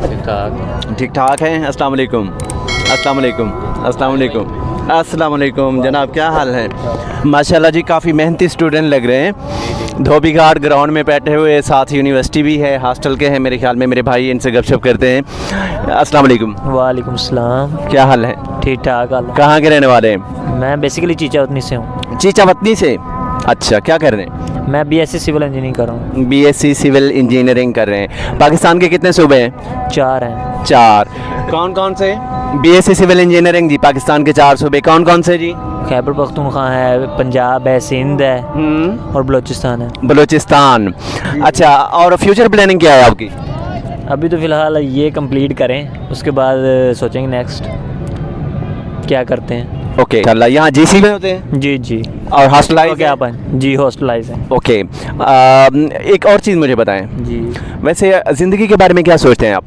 ठीक ठाक हैं। अस्सलाम वालेकुम, अस्सलाम वालेकुम, अस्सलाम वालेकुम, अस्सलाम वालेकुम। जनाब क्या हाल है? माशाल्लाह जी, काफ़ी मेहनती स्टूडेंट लग रहे हैं। धोबी घाट ग्राउंड में बैठे हुए, साथ यूनिवर्सिटी भी है, हॉस्टल के हैं मेरे ख्याल में। मेरे भाई इनसे गपशप करते हैं। अस्सलाम वालेकुम। वालेकुम सलाम। क्या हाल है? ठीक ठाक हाल। कहाँ के रहने वाले हैं? मैं बेसिकली चीचावतनी से हूँ। चीचावतनी से? अच्छा, क्या कर रहे हैं? मैं बीएससी सिविल इंजीनियरिंग कर रहा हूँ। बीएससी सिविल इंजीनियरिंग कर रहे हैं। पाकिस्तान के कितने सूबे हैं? 4 हैं। 4। कौन कौन से? बीएससी सिविल इंजीनियरिंग जी, पाकिस्तान के 4 सूबे कौन कौन से जी? खैबर पख्तूनख्वा है, पंजाब है, सिंध है और बलूचिस्तान है। बलूचिस्तान। अच्छा, और फ्यूचर प्लानिंग क्या है आपकी? अभी तो फ़िलहाल ये कंप्लीट करें, उसके बाद सोचेंगे नेक्स्ट क्या करते हैं। ओके, इंशाल्लाह। यहाँ जीसी में होते हैं? जी जी। और हॉस्टलाइज? क्या अपन जी हॉस्टलाइज हैं। ओके। एक और चीज़ मुझे बताएं, जी। वैसे ज़िंदगी के बारे में क्या सोचते हैं आप?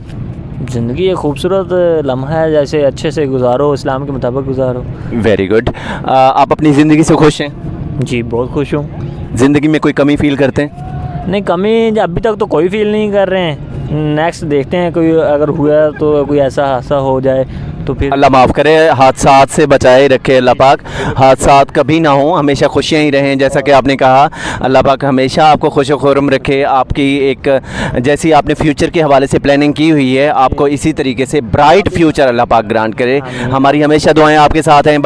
ज़िंदगी एक खूबसूरत लम्हा है, जैसे अच्छे से गुजारो, इस्लाम के मुताबिक गुजारो। Very good. आप अपनी ज़िंदगी से खुश हैं? जी बहुत खुश हूँ। ज़िंदगी में कोई कमी फील करते हैं? नहीं, कमी अभी तक तो कोई फील नहीं कर रहे हैं। नेक्स्ट देखते हैं, कोई अगर हुआ तो कोई ऐसा हादसा हो जाए तो फिर अल्लाह माफ़ करे, हादसात से बचाए रखे अल्लाह पाक। हादसात कभी ना हो, हमेशा खुशियाँ ही रहें। जैसा कि आपने कहा, अल्लाह पाक हमेशा आपको खुश खुर्रम रखे। आपकी एक जैसी आपने फ्यूचर के हवाले से प्लानिंग की हुई है, आपको इसी तरीके से ब्राइट फ्यूचर अल्लाह पाक ग्रांट करे। हमारी हमेशा दुआएं आपके साथ हैं।